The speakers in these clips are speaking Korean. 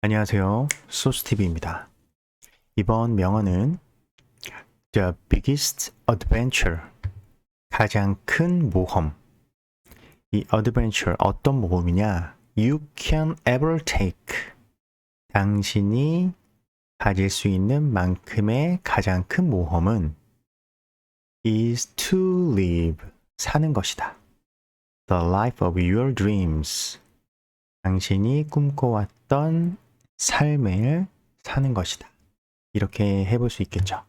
안녕하세요. 소스TV입니다. 이번 명언은 The biggest adventure, 가장 큰 모험. 이 adventure 어떤 모험이냐? You can ever take. 당신이 가질 수 있는 만큼의 가장 큰 모험은 is to live, 사는 것이다. The life of your dreams. 당신이 꿈꿔왔던 삶을 사는 것이다. 이렇게 해볼 수 있겠죠.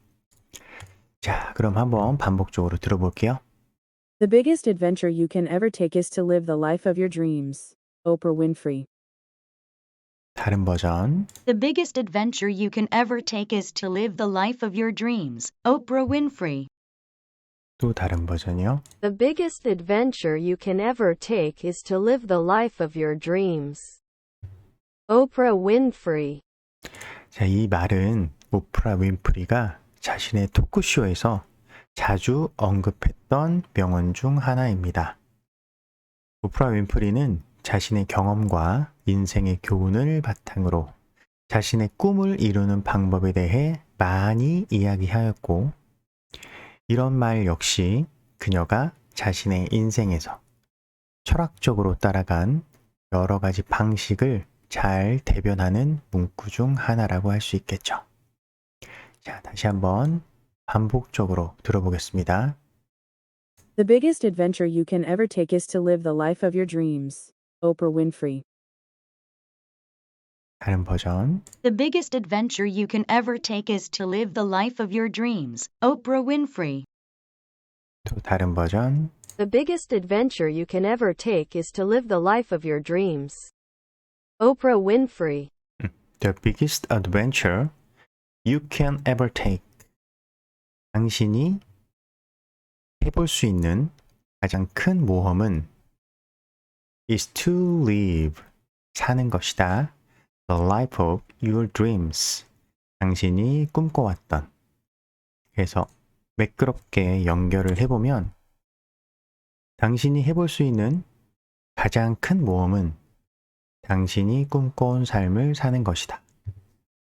자, 그럼 한번 반복적으로 들어볼게요. The biggest adventure you can ever take is to live the life of your dreams. Oprah Winfrey. 다른 버전. The biggest adventure you can ever take is to live the life of your dreams. Oprah Winfrey. 또 다른 버전이요. The biggest adventure you can ever take is to live the life of your dreams. Oprah Winfrey. 자, 이 말은 오프라 윈프리가 자신의 토크쇼에서 자주 언급했던 명언 중 하나입니다. 오프라 윈프리는 자신의 경험과 인생의 교훈을 바탕으로 자신의 꿈을 이루는 방법에 대해 많이 이야기하였고, 이런 말 역시 그녀가 자신의 인생에서 철학적으로 따라간 여러 가지 방식을 잘 대변하는 문구 중 하나라고 할 수 있겠죠. 자, 다시 한번 반복적으로 들어보겠습니다. The biggest adventure you can ever take is to live the life of your dreams. Oprah Winfrey. 다른 버전. The biggest adventure you can ever take is to live the life of your dreams. Oprah Winfrey. 또 다른 버전. The biggest adventure you can ever take is to live the life of your dreams. Oprah Winfrey. The biggest adventure you can ever take. 당신이 해볼 수 있는 가장 큰 모험은 is to live, 사는 것이다. The life of your dreams. 당신이 꿈꿔왔던. 그래서 매끄럽게 연결을 해보면 당신이 해볼 수 있는 가장 큰 모험은 당신이 꿈꿔온 삶을 사는 것이다.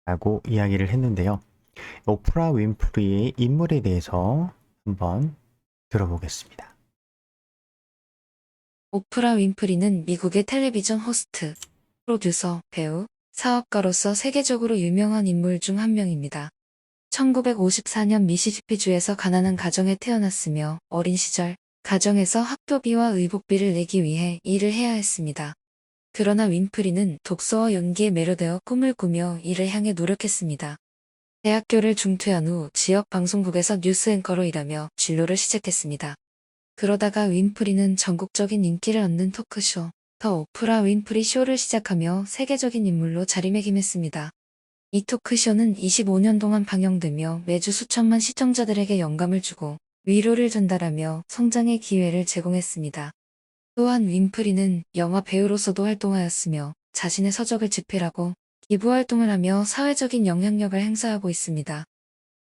라고 이야기를 했는데요. 오프라 윈프리의 인물에 대해서 한번 들어보겠습니다. 오프라 윈프리는 미국의 텔레비전 호스트, 프로듀서, 배우, 사업가로서 세계적으로 유명한 인물 중 한 명입니다. 1954년 미시시피주에서 가난한 가정에 태어났으며 어린 시절 가정에서 학교비와 의복비를 내기 위해 일을 해야 했습니다. 그러나 윈프리는 독서와 연기에 매료되어 꿈을 꾸며 이를 향해 노력했습니다. 대학교를 중퇴한 후 지역 방송국에서 뉴스 앵커로 일하며 진로를 시작했습니다. 그러다가 윈프리는 전국적인 인기를 얻는 토크쇼, 더 오프라 윈프리 쇼를 시작하며 세계적인 인물로 자리매김했습니다. 이 토크쇼는 25년 동안 방영되며 매주 수천만 시청자들에게 영감을 주고 위로를 전달하며 성장의 기회를 제공했습니다. 또한 윈프리는 영화 배우로서도 활동하였으며 자신의 서적을 집필하고 기부활동을 하며 사회적인 영향력을 행사하고 있습니다.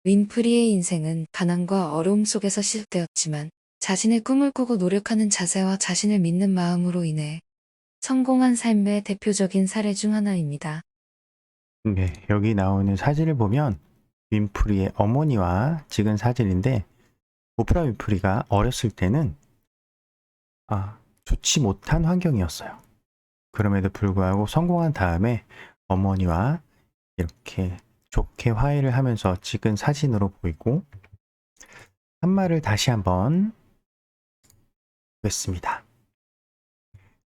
윈프리의 인생은 가난과 어려움 속에서 시작되었지만 자신의 꿈을 꾸고 노력하는 자세와 자신을 믿는 마음으로 인해 성공한 삶의 대표적인 사례 중 하나입니다. 네, 여기 나오는 사진을 보면 윈프리의 어머니와 찍은 사진인데, 오프라 윈프리가 어렸을 때는 좋지 못한 환경이었어요. 그럼에도 불구하고 성공한 다음에 어머니와 이렇게 좋게 화해를 하면서 찍은 사진으로 보이고, 한 말을 다시 한번 보겠습니다.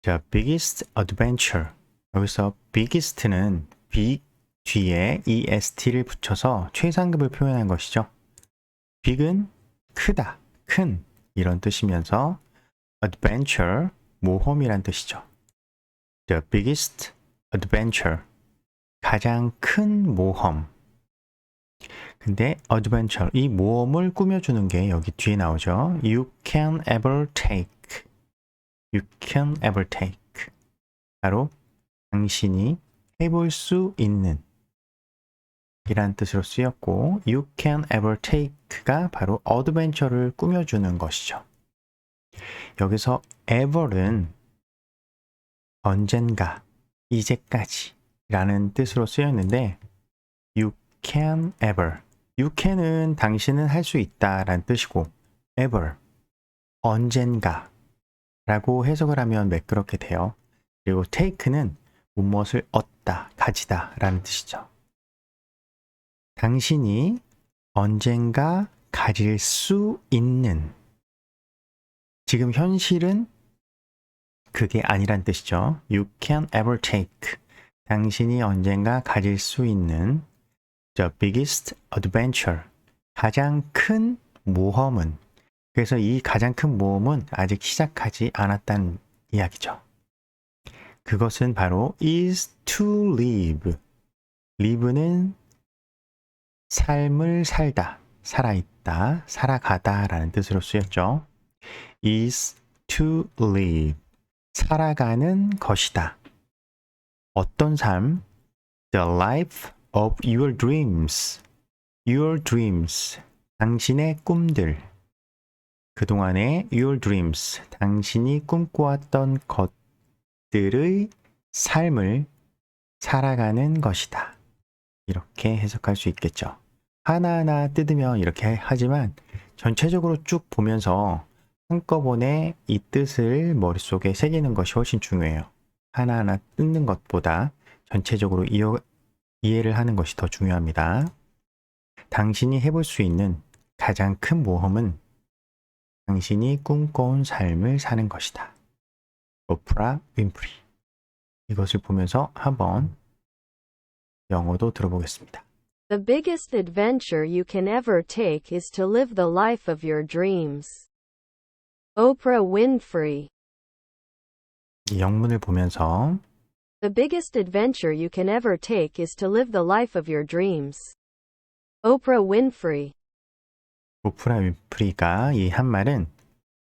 The biggest adventure. 여기서 biggest는 big 뒤에 est를 붙여서 최상급을 표현한 것이죠. big은 크다, 큰 이런 뜻이면서 adventure, 모험이란 뜻이죠. The biggest adventure, 가장 큰 모험. 근데 adventure, 이 모험을 꾸며주는 게 여기 뒤에 나오죠. You can ever take. You can ever take. 바로 당신이 해볼 수 있는 이란 뜻으로 쓰였고, You can ever take가 바로 adventure를 꾸며주는 것이죠. 여기서 ever은 언젠가, 이제까지 라는 뜻으로 쓰였는데 you can ever you can은 당신은 할 수 있다 라는 뜻이고 ever 언젠가 라고 해석을 하면 매끄럽게 돼요. 그리고 take는 무엇을 얻다, 가지다 라는 뜻이죠. 당신이 언젠가 가질 수 있는 지금 현실은 그게 아니란 뜻이죠. You can ever take 당신이 언젠가 가질 수 있는 the biggest adventure 가장 큰 모험은 그래서 이 가장 큰 모험은 아직 시작하지 않았다는 이야기죠. 그것은 바로 is to live. live는 삶을 살다, 살아있다, 살아가다 라는 뜻으로 쓰였죠. is to live. 살아가는 것이다. 어떤 삶? The life of your dreams. Your dreams. 당신의 꿈들. 그동안의 your dreams. 당신이 꿈꿔왔던 것들의 삶을 살아가는 것이다. 이렇게 해석할 수 있겠죠. 하나하나 뜯으면 이렇게 하지만 전체적으로 쭉 보면서 한꺼번에 이 뜻을 머릿속에 새기는 것이 훨씬 중요해요. 하나하나 뜯는 것보다 전체적으로 이해를 하는 것이 더 중요합니다. 당신이 해볼 수 있는 가장 큰 모험은 당신이 꿈꿔온 삶을 사는 것이다. 오프라 윈프리. 이것을 보면서 한번 영어도 들어보겠습니다. The biggest adventure you can ever take is to live the life of your dreams. Oprah Winfrey. 이 영문을 보면서 The biggest adventure you can ever take is to live the life of your dreams. Oprah Winfrey. 오프라 윈프리가 이 한 말은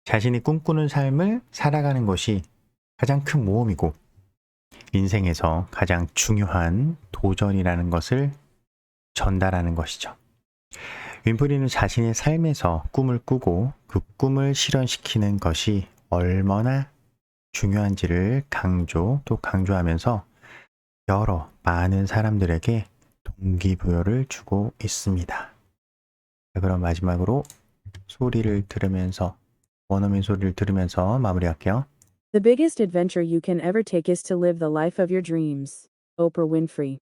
자신이 꿈꾸는 삶을 살아가는 것이 가장 큰 모험이고 인생에서 가장 중요한 도전이라는 것을 전달하는 것이죠. 윈프리는 자신의 삶에서 꿈을 꾸고 그 꿈을 실현시키는 것이 얼마나 중요한지를 강조하면서 여러 많은 사람들에게 동기부여를 주고 있습니다. 자, 그럼 마지막으로 소리를 들으면서 원어민 소리를 들으면서 마무리할게요. The biggest adventure you can ever take is to live the life of your dreams. Oprah Winfrey.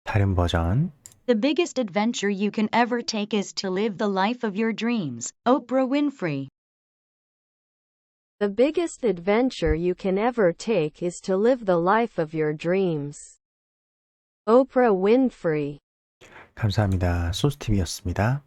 다른 버전 The biggest adventure you can ever take is to live the life of your dreams. Oprah Winfrey. The biggest adventure you can ever take is to live the life of your dreams. Oprah Winfrey. 감사합니다. 소스TV였습니다.